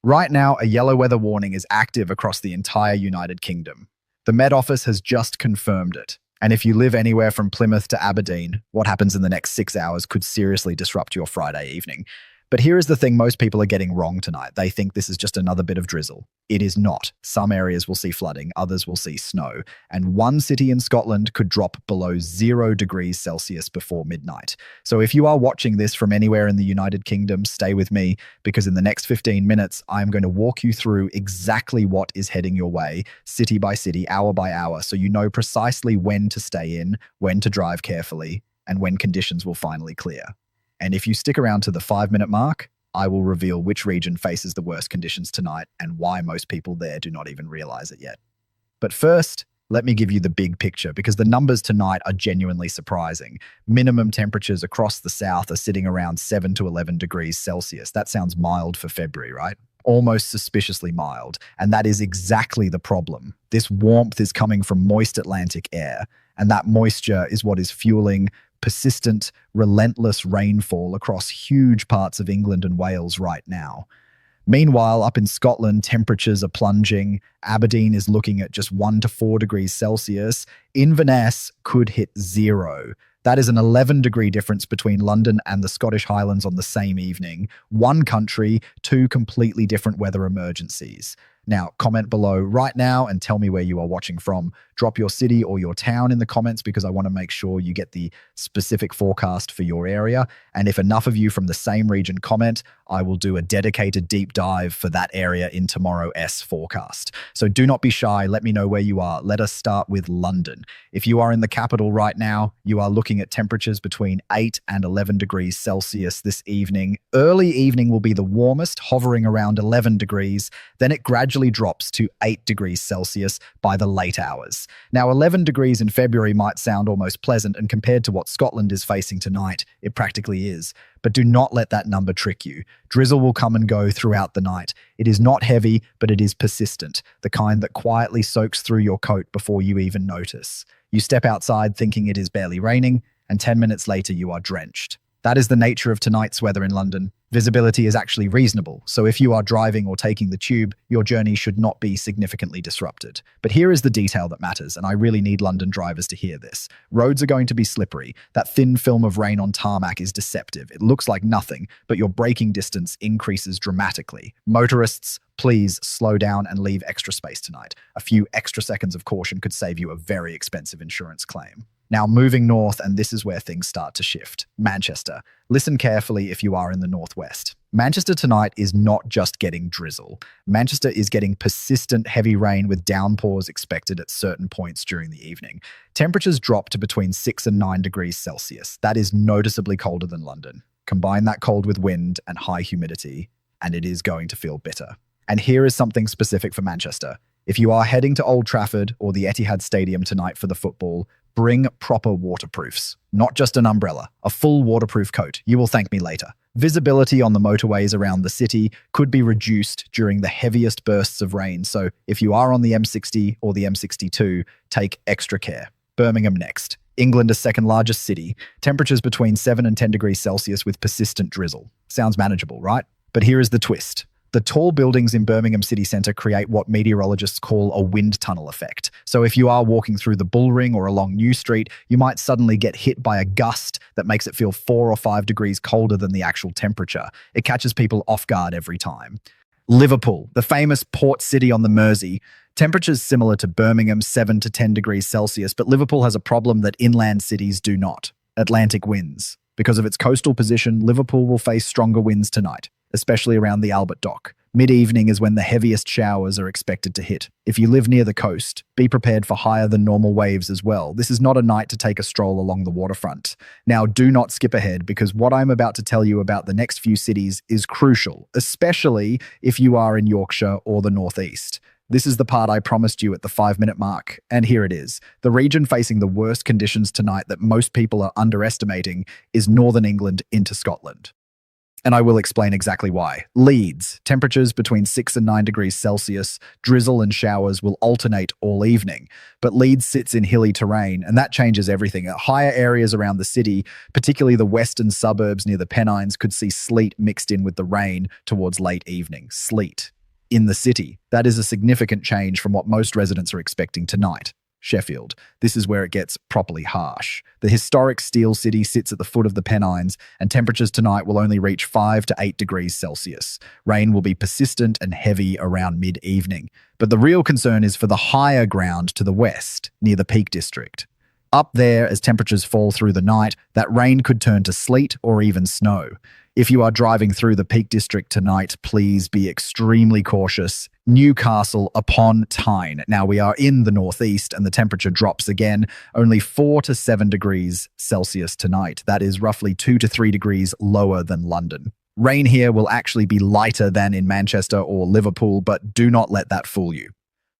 Right now, a yellow weather warning is active across the entire United Kingdom. The Met Office has just confirmed it. And if you live anywhere from Plymouth to Aberdeen, what happens in the next 6 hours could seriously disrupt your Friday evening. But here is the thing most people are getting wrong tonight. They think this is just another bit of drizzle. It is not. Some areas will see flooding, others will see snow. And one city in Scotland could drop below 0 degrees Celsius before midnight. So if you are watching this from anywhere in the United Kingdom, stay with me, because in the next 15 minutes, I'm going to walk you through exactly what is heading your way, city by city, hour by hour, so you know precisely when to stay in, when to drive carefully, and when conditions will finally clear. And if you stick around to the 5-minute mark, I will reveal which region faces the worst conditions tonight and why most people there do not even realize it yet. But first, let me give you the big picture, because the numbers tonight are genuinely surprising. Minimum temperatures across the south are sitting around 7 to 11 degrees Celsius. That sounds mild for February, right? Almost suspiciously mild. And that is exactly the problem. This warmth is coming from moist Atlantic air, and that moisture is what is fueling persistent, relentless rainfall across huge parts of England and Wales right now. Meanwhile, up in Scotland, temperatures are plunging. Aberdeen is looking at just 1 to 4 degrees Celsius. Inverness could hit 0. That is an 11-degree difference between London and the Scottish Highlands on the same evening. One country, two completely different weather emergencies. Now, comment below right now and tell me where you are watching from. Drop your city or your town in the comments, because I want to make sure you get the specific forecast for your area. And if enough of you from the same region comment, I will do a dedicated deep dive for that area in tomorrow's forecast. So do not be shy. Let me know where you are. Let us start with London. If you are in the capital right now, you are looking at temperatures between 8 and 11 degrees Celsius this evening. Early evening will be the warmest, hovering around 11 degrees. Then it gradually drops to 8 degrees Celsius by the late hours. Now, 11 degrees in February might sound almost pleasant, and compared to what Scotland is facing tonight, it practically is. But do not let that number trick you. Drizzle will come and go throughout the night. It is not heavy, but it is persistent, the kind that quietly soaks through your coat before you even notice. You step outside thinking it is barely raining, and 10 minutes later you are drenched. That is the nature of tonight's weather in London. Visibility is actually reasonable, so if you are driving or taking the tube, your journey should not be significantly disrupted. But here is the detail that matters, and I really need London drivers to hear this. Roads are going to be slippery. That thin film of rain on tarmac is deceptive. It looks like nothing, but your braking distance increases dramatically. Motorists, please slow down and leave extra space tonight. A few extra seconds of caution could save you a very expensive insurance claim. Now, moving north, and this is where things start to shift. Manchester. Listen carefully if you are in the northwest. Manchester tonight is not just getting drizzle. Manchester is getting persistent heavy rain with downpours expected at certain points during the evening. Temperatures drop to between 6 and 9 degrees Celsius. That is noticeably colder than London. Combine that cold with wind and high humidity, and it is going to feel bitter. And here is something specific for Manchester. If you are heading to Old Trafford or the Etihad Stadium tonight for the football, bring proper waterproofs. Not just an umbrella, a full waterproof coat. You will thank me later. Visibility on the motorways around the city could be reduced during the heaviest bursts of rain, so if you are on the M60 or the M62, take extra care. Birmingham next. England's second largest city. Temperatures between 7 and 10 degrees Celsius with persistent drizzle. Sounds manageable, right? But here is the twist. The tall buildings in Birmingham city centre create what meteorologists call a wind tunnel effect. So if you are walking through the Bull Ring or along New Street, you might suddenly get hit by a gust that makes it feel 4 or 5 degrees colder than the actual temperature. It catches people off guard every time. Liverpool, the famous port city on the Mersey. Temperatures similar to Birmingham, 7 to 10 degrees Celsius, but Liverpool has a problem that inland cities do not. Atlantic winds. Because of its coastal position, Liverpool will face stronger winds tonight, especially around the Albert Dock. Mid-evening is when the heaviest showers are expected to hit. If you live near the coast, be prepared for higher than normal waves as well. This is not a night to take a stroll along the waterfront. Now, do not skip ahead, because what I'm about to tell you about the next few cities is crucial, especially if you are in Yorkshire or the northeast. This is the part I promised you at the 5-minute mark, and here it is. The region facing the worst conditions tonight that most people are underestimating is Northern England into Scotland. And I will explain exactly why. Leeds, temperatures between 6 and 9 degrees Celsius, drizzle and showers will alternate all evening. But Leeds sits in hilly terrain, and that changes everything. At higher areas around the city, particularly the western suburbs near the Pennines, could see sleet mixed in with the rain towards late evening. Sleet in the city. That is a significant change from what most residents are expecting tonight. Sheffield. This is where it gets properly harsh. The historic steel city sits at the foot of the Pennines, and temperatures tonight will only reach 5 to 8 degrees Celsius. Rain will be persistent and heavy around mid-evening. But the real concern is for the higher ground to the west, near the Peak District. Up there, as temperatures fall through the night, that rain could turn to sleet or even snow. If you are driving through the Peak District tonight, please be extremely cautious. Newcastle upon Tyne. Now we are in the northeast and the temperature drops again, only 4 to 7 degrees Celsius tonight. That is roughly 2 to 3 degrees lower than London. Rain here will actually be lighter than in Manchester or Liverpool, but do not let that fool you.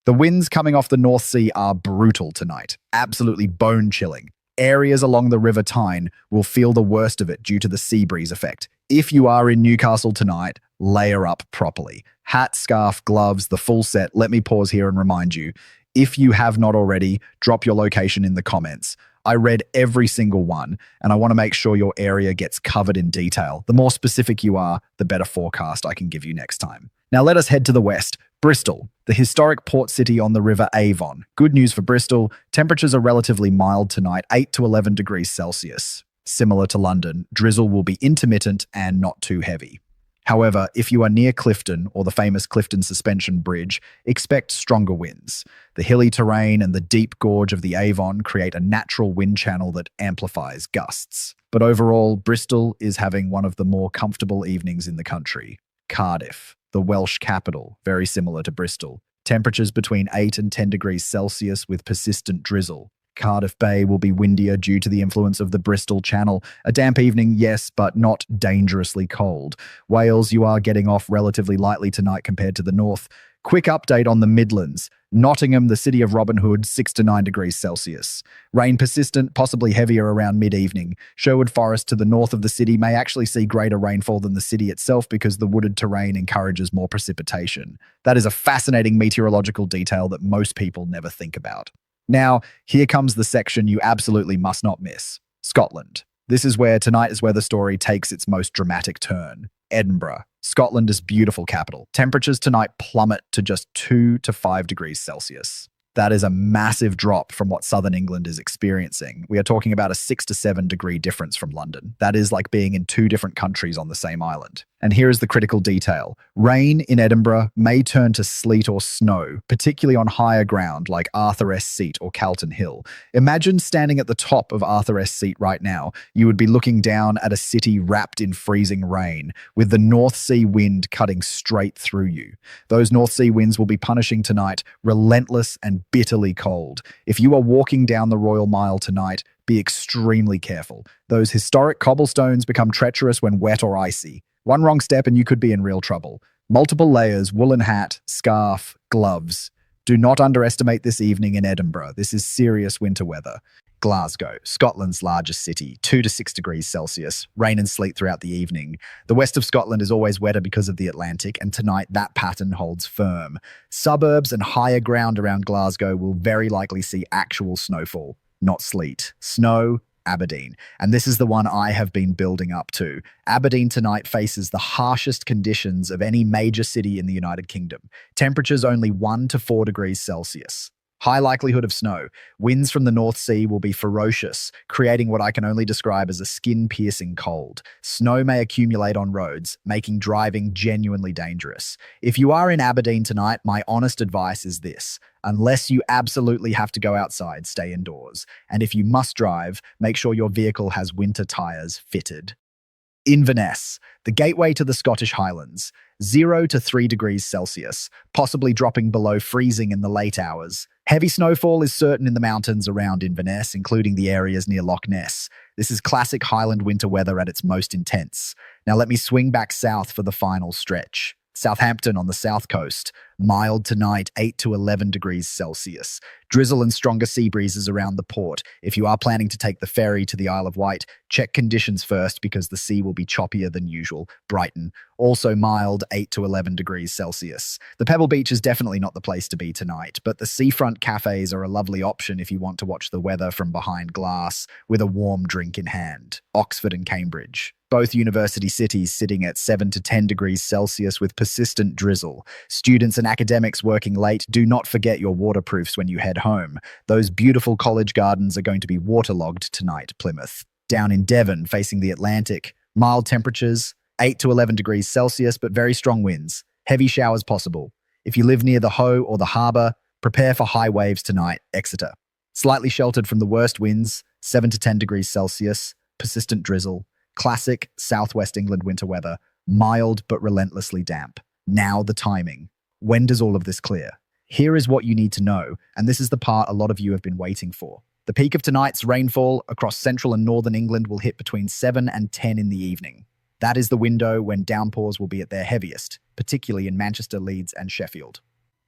The winds coming off the North Sea are brutal tonight, absolutely bone-chilling. Areas along the River Tyne will feel the worst of it due to the sea breeze effect. If you are in Newcastle tonight, layer up properly. Hat, scarf, gloves, the full set. Let me pause here and remind you, if you have not already, drop your location in the comments. I read every single one, and I want to make sure your area gets covered in detail. The more specific you are, the better forecast I can give you next time. Now let us head to the west. Bristol, the historic port city on the River Avon. Good news for Bristol, temperatures are relatively mild tonight, 8 to 11 degrees Celsius. Similar to London, drizzle will be intermittent and not too heavy. However, if you are near Clifton or the famous Clifton Suspension Bridge, expect stronger winds. The hilly terrain and the deep gorge of the Avon create a natural wind channel that amplifies gusts. But overall, Bristol is having one of the more comfortable evenings in the country. Cardiff, the Welsh capital, very similar to Bristol. Temperatures between 8 and 10 degrees Celsius with persistent drizzle. Cardiff Bay will be windier due to the influence of the Bristol Channel. A damp evening, yes, but not dangerously cold. Wales, you are getting off relatively lightly tonight compared to the north. Quick update on the Midlands. Nottingham, the city of Robin Hood, 6 to 9 degrees Celsius. Rain persistent, possibly heavier around mid-evening. Sherwood Forest to the north of the city may actually see greater rainfall than the city itself because the wooded terrain encourages more precipitation. That is a fascinating meteorological detail that most people never think about. Now, here comes the section you absolutely must not miss. Scotland. This is where tonight's weather story takes its most dramatic turn. Edinburgh. Scotland's beautiful capital. Temperatures tonight plummet to just 2 to 5 degrees Celsius. That is a massive drop from what southern England is experiencing. We are talking about a 6 to 7 degree difference from London. That is like being in two different countries on the same island. And here is the critical detail. Rain in Edinburgh may turn to sleet or snow, particularly on higher ground like Arthur S. Seat or Calton Hill. Imagine standing at the top of Arthur S. Seat right now. You would be looking down at a city wrapped in freezing rain, with the North Sea wind cutting straight through you. Those North Sea winds will be punishing tonight, relentless and bitterly cold. If you are walking down the Royal Mile tonight, be extremely careful. Those historic cobblestones become treacherous when wet or icy. One wrong step and you could be in real trouble. Multiple layers, woolen hat, scarf, gloves. Do not underestimate this evening in Edinburgh. This is serious winter weather. Glasgow, Scotland's largest city, 2 to 6 degrees Celsius, rain and sleet throughout the evening. The west of Scotland is always wetter because of the Atlantic, and tonight that pattern holds firm. Suburbs and higher ground around Glasgow will very likely see actual snowfall, not sleet. Snow, Aberdeen. And this is the one I have been building up to. Aberdeen tonight faces the harshest conditions of any major city in the United Kingdom. Temperatures only 1 to 4 degrees Celsius. High likelihood of snow. Winds from the North Sea will be ferocious, creating what I can only describe as a skin-piercing cold. Snow may accumulate on roads, making driving genuinely dangerous. If you are in Aberdeen tonight, my honest advice is this. Unless you absolutely have to go outside, stay indoors. And if you must drive, make sure your vehicle has winter tyres fitted. Inverness, the gateway to the Scottish Highlands. 0 to 3 degrees Celsius, possibly dropping below freezing in the late hours. Heavy snowfall is certain in the mountains around Inverness, including the areas near Loch Ness. This is classic Highland winter weather at its most intense. Now let me swing back south for the final stretch. Southampton on the south coast, mild tonight, 8 to 11 degrees Celsius. Drizzle and stronger sea breezes around the port. If you are planning to take the ferry to the Isle of Wight, check conditions first because the sea will be choppier than usual. Brighton, also mild, 8 to 11 degrees Celsius. The Pebble Beach is definitely not the place to be tonight, but the seafront cafes are a lovely option if you want to watch the weather from behind glass with a warm drink in hand. Oxford and Cambridge, both university cities sitting at 7 to 10 degrees Celsius with persistent drizzle. Students and academics working late, do not forget your waterproofs when you head home. Those beautiful college gardens are going to be waterlogged tonight, Plymouth. Down in Devon, facing the Atlantic, mild temperatures, 8 to 11 degrees Celsius, but very strong winds. Heavy showers possible. If you live near the Hoe or the harbour, prepare for high waves tonight, Exeter. Slightly sheltered from the worst winds, 7 to 10 degrees Celsius, persistent drizzle. Classic southwest England winter weather, mild but relentlessly damp. Now the timing. When does all of this clear? Here is what you need to know, and this is the part a lot of you have been waiting for. The peak of tonight's rainfall across central and northern England will hit between 7 and 10 in the evening. That is the window when downpours will be at their heaviest, particularly in Manchester, Leeds, and Sheffield.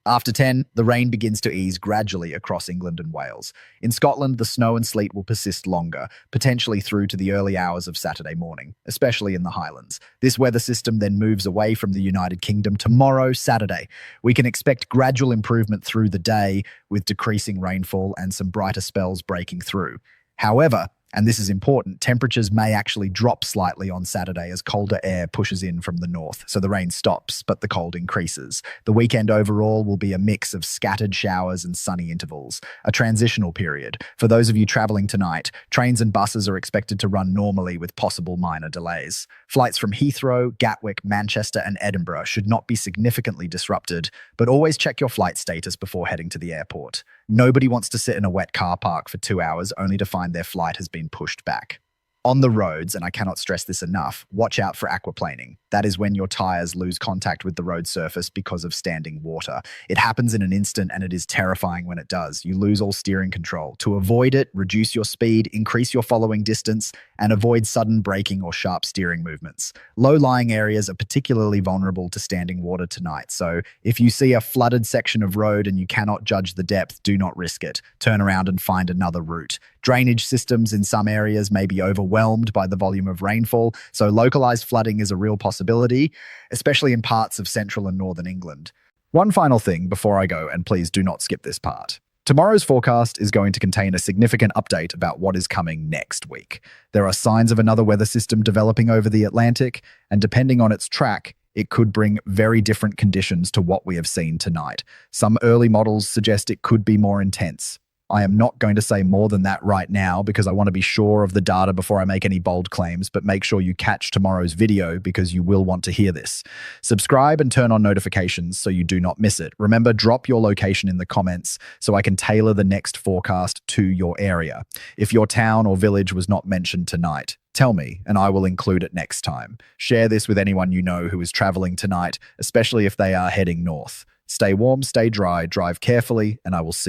After 10, the rain begins to ease gradually across England and Wales. In Scotland, the snow and sleet will persist longer, potentially through to the early hours of Saturday morning, especially in the Highlands. This weather system then moves away from the United Kingdom tomorrow, Saturday. We can expect gradual improvement through the day, with decreasing rainfall and some brighter spells breaking through. However, and this is important, temperatures may actually drop slightly on Saturday as colder air pushes in from the north, so the rain stops, but the cold increases. The weekend overall will be a mix of scattered showers and sunny intervals, a transitional period. For those of you travelling tonight, trains and buses are expected to run normally with possible minor delays. Flights from Heathrow, Gatwick, Manchester, and Edinburgh should not be significantly disrupted, but always check your flight status before heading to the airport. Nobody wants to sit in a wet car park for 2 hours only to find their flight has been pushed back. On the roads, and I cannot stress this enough, watch out for aquaplaning. That is when your tyres lose contact with the road surface because of standing water. It happens in an instant and it is terrifying when it does. You lose all steering control. To avoid it, reduce your speed, increase your following distance, and avoid sudden braking or sharp steering movements. Low-lying areas are particularly vulnerable to standing water tonight, so if you see a flooded section of road and you cannot judge the depth, do not risk it. Turn around and find another route. Drainage systems in some areas may be overwhelmed by the volume of rainfall, so localised flooding is a real possibility, especially in parts of central and northern England. One final thing before I go, and please do not skip this part. Tomorrow's forecast is going to contain a significant update about what is coming next week. There are signs of another weather system developing over the Atlantic, and depending on its track, it could bring very different conditions to what we have seen tonight. Some early models suggest it could be more intense. I am not going to say more than that right now because I want to be sure of the data before I make any bold claims, but make sure you catch tomorrow's video because you will want to hear this. Subscribe and turn on notifications so you do not miss it. Remember, drop your location in the comments so I can tailor the next forecast to your area. If your town or village was not mentioned tonight, tell me and I will include it next time. Share this with anyone you know who is traveling tonight, especially if they are heading north. Stay warm, stay dry, drive carefully, and I will see you.